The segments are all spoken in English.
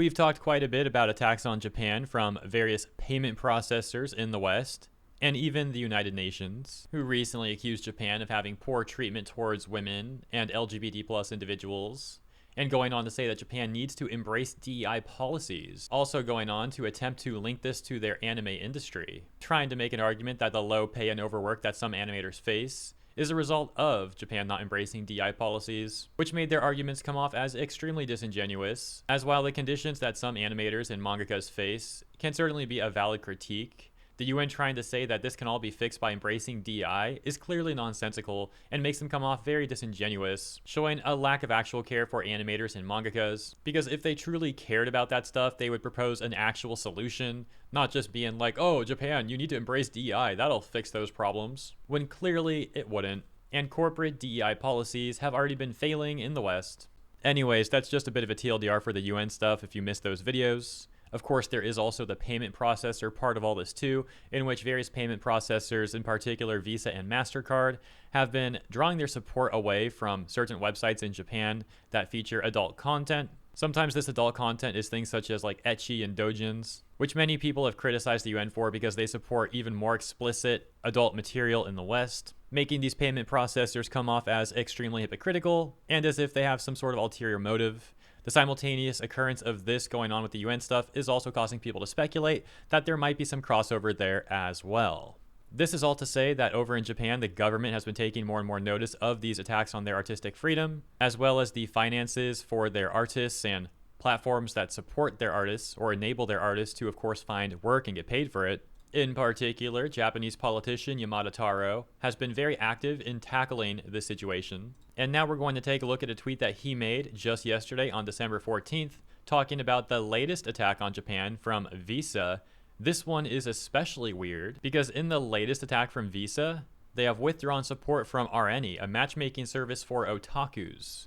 We've talked quite a bit about attacks on Japan from various payment processors in the West, and even the United Nations, who recently accused Japan of having poor treatment towards women and LGBT plus individuals, and going on to say that Japan needs to embrace DEI policies, also going on to attempt to link this to their anime industry, trying to make an argument that the low pay and overwork that some animators face is a result of Japan not embracing DI policies, which made their arguments come off as extremely disingenuous, as while the conditions that some animators and mangakas face can certainly be a valid critique, the UN trying to say that this can all be fixed by embracing DI is clearly nonsensical and makes them come off very disingenuous, showing a lack of actual care for animators and mangakas, because if they truly cared about that stuff, they would propose an actual solution, not just being like, oh, Japan, you need to embrace DEI, that'll fix those problems, when clearly it wouldn't, and corporate DEI policies have already been failing in the West. Anyways, that's just a bit of a TLDR for the UN stuff if you missed those videos. Of course, there is also the payment processor part of all this too, in which various payment processors, in particular Visa and MasterCard, have been drawing their support away from certain websites in Japan that feature adult content. Sometimes this adult content is things such as like ecchi and doujins, which many people have criticized the UN for because they support even more explicit adult material in the West, making these payment processors come off as extremely hypocritical and as if they have some sort of ulterior motive. The simultaneous occurrence of this going on with the UN stuff is also causing people to speculate that there might be some crossover there as well. This is all to say that over in Japan, the government has been taking more and more notice of these attacks on their artistic freedom, as well as the finances for their artists and platforms that support their artists or enable their artists to, of course, find work and get paid for it. In particular, Japanese politician Yamada Taro has been very active in tackling this situation. And now we're going to take a look at a tweet that he made just yesterday on December 14th, talking about the latest attack on Japan from Visa. This one is especially weird because in the latest attack from Visa, they have withdrawn support from RNE, a matchmaking service for otakus.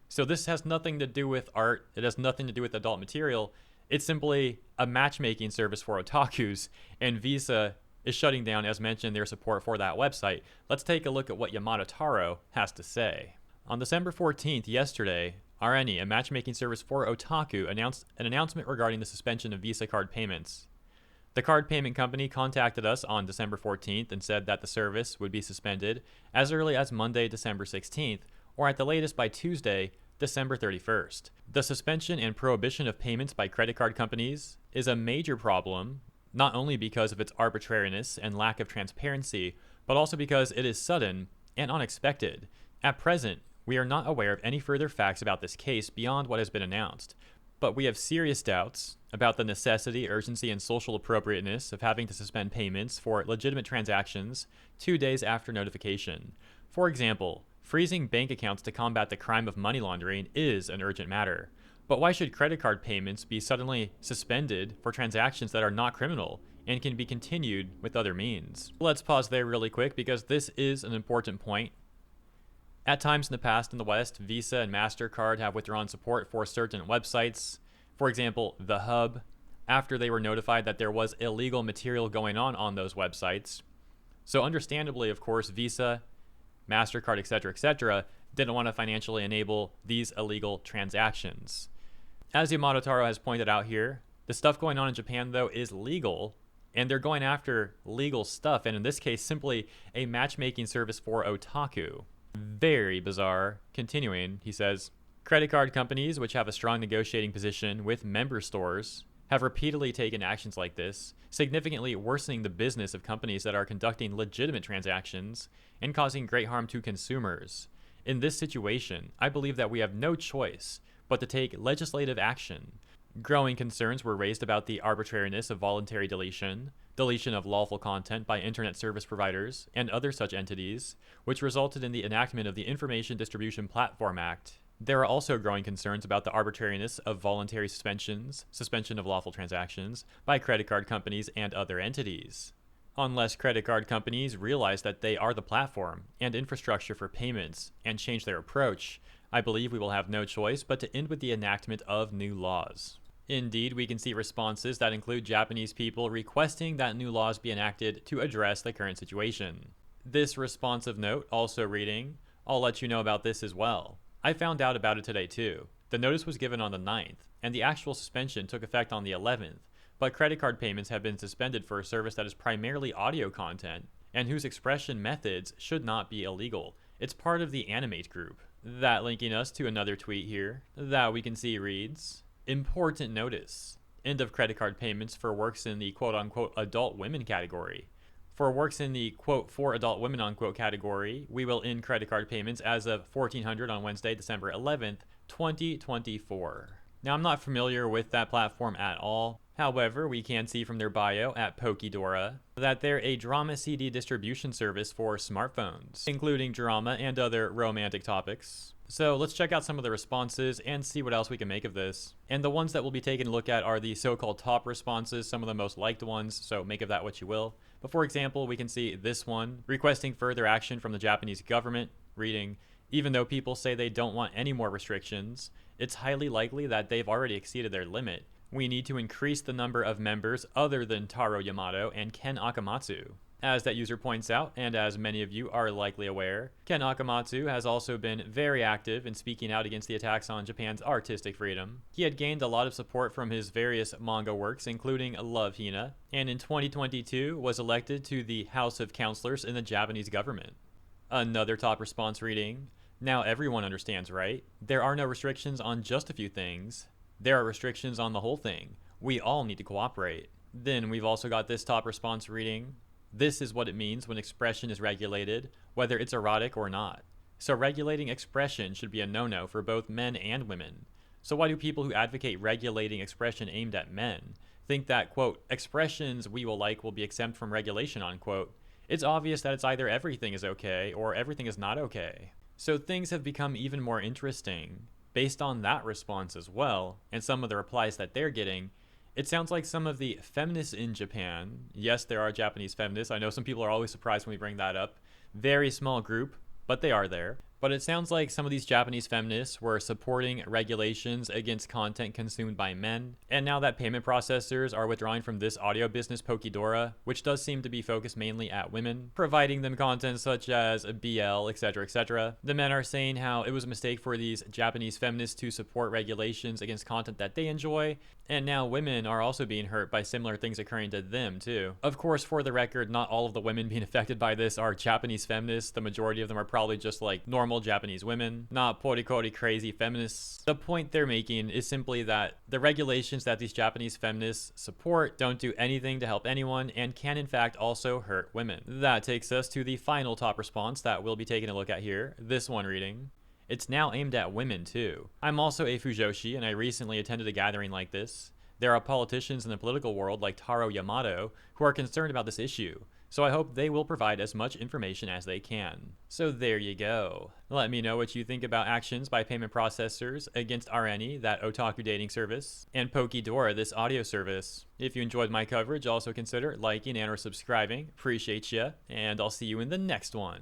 So this has nothing to do with art, it has nothing to do with adult material. It's simply a matchmaking service for otakus, and Visa is shutting down, as mentioned, their support for that website. Let's take a look at what Yamada Taro has to say. On December 14th, yesterday, RNE, a matchmaking service for otaku, announced an announcement regarding the suspension of Visa card payments. The card payment company contacted us on December 14th and said that the service would be suspended as early as Monday, December 16th, or at the latest by Tuesday, December 31st. The suspension and prohibition of payments by credit card companies is a major problem, not only because of its arbitrariness and lack of transparency, but also because it is sudden and unexpected. At present, we are not aware of any further facts about this case beyond what has been announced, but we have serious doubts about the necessity, urgency, and social appropriateness of having to suspend payments for legitimate transactions 2 days after notification. For example, freezing bank accounts to combat the crime of money laundering is an urgent matter. But why should credit card payments be suddenly suspended for transactions that are not criminal and can be continued with other means? Let's pause there really quick because this is an important point. At times in the past in the West, Visa and MasterCard have withdrawn support for certain websites. For example, The Hub, after they were notified that there was illegal material going on those websites. So understandably, of course, Visa, MasterCard, etc., didn't want to financially enable these illegal transactions. As Yamada Taro has pointed out here, the stuff going on in Japan, though, is legal, and they're going after legal stuff, and in this case, simply a matchmaking service for otaku. Very bizarre. Continuing, he says, credit card companies, which have a strong negotiating position with member stores, have repeatedly taken actions like this, significantly worsening the business of companies that are conducting legitimate transactions and causing great harm to consumers. In this situation, I believe that we have no choice but to take legislative action. Growing concerns were raised about the arbitrariness of voluntary deletion of lawful content by internet service providers and other such entities, which resulted in the enactment of the Information Distribution Platform Act. There are also growing concerns about the arbitrariness of voluntary suspension of lawful transactions by credit card companies and other entities. Unless credit card companies realize that they are the platform and infrastructure for payments and change their approach, I believe we will have no choice but to end with the enactment of new laws. Indeed, we can see responses that include Japanese people requesting that new laws be enacted to address the current situation. This responsive note also reading, I'll let you know about this as well. I found out about it today too. The notice was given on the 9th. and the actual suspension took effect on the 11th, but credit card payments have been suspended for a service that is primarily audio content and whose expression methods should not be illegal. It's part of the Animate group. That linking us to another tweet here that we can see reads, "Important notice. End of credit card payments for works in the quote-unquote adult women category. For works in the quote for adult women unquote category, we will end credit card payments as of 1400 on Wednesday, December 11th, 2024. Now, I'm not familiar with that platform at all. However, we can see from their bio at Pokidora that they're a drama CD distribution service for smartphones, including drama and other romantic topics. So let's check out some of the responses and see what else we can make of this. And the ones that we'll be taking a look at are the so-called top responses, some of the most liked ones, so make of that what you will. But for example, we can see this one, requesting further action from the Japanese government, reading, "Even though people say they don't want any more restrictions, it's highly likely that they've already exceeded their limit. We need to increase the number of members other than Taro Yamato and Ken Akamatsu." As that user points out, and as many of you are likely aware, Ken Akamatsu has also been very active in speaking out against the attacks on Japan's artistic freedom. He had gained a lot of support from his various manga works, including Love Hina, and in 2022 was elected to the House of Counselors in the Japanese government. Another top response reading, "Now everyone understands, right? There are no restrictions on just a few things. There are restrictions on the whole thing. We all need to cooperate." Then we've also got this top response reading, "This is what it means when expression is regulated, whether it's erotic or not. So regulating expression should be a no-no for both men and women. So why do people who advocate regulating expression aimed at men think that, quote, expressions we will like will be exempt from regulation, unquote? It's obvious that it's either everything is okay or everything is not okay." So things have become even more interesting. Based on that response as well, and some of the replies that they're getting, it sounds like some of the feminists in Japan, yes, there are Japanese feminists, I know some people are always surprised when we bring that up, very small group, but they are there. But it sounds like some of these Japanese feminists were supporting regulations against content consumed by men. And now that payment processors are withdrawing from this audio business, Pokidora, which does seem to be focused mainly at women, providing them content such as BL, etc., the men are saying how it was a mistake for these Japanese feminists to support regulations against content that they enjoy. And now women are also being hurt by similar things occurring to them too. Of course, for the record, not all of the women being affected by this are Japanese feminists. The majority of them are probably just like normal Japanese women, not porikori crazy feminists. The point they're making is simply that the regulations that these Japanese feminists support don't do anything to help anyone and can in fact also hurt women. That takes us to the final top response that we'll be taking a look at here, this one reading, "It's now aimed at women too. I'm also a Fujoshi and I recently attended a gathering like this. There are politicians in the political world like Taro Yamato who are concerned about this issue. So I hope they will provide as much information as they can." So there you go. Let me know what you think about actions by payment processors against RNE, that otaku dating service, and Pokidora, this audio service. If you enjoyed my coverage, also consider liking and or subscribing. Appreciate ya, and I'll see you in the next one.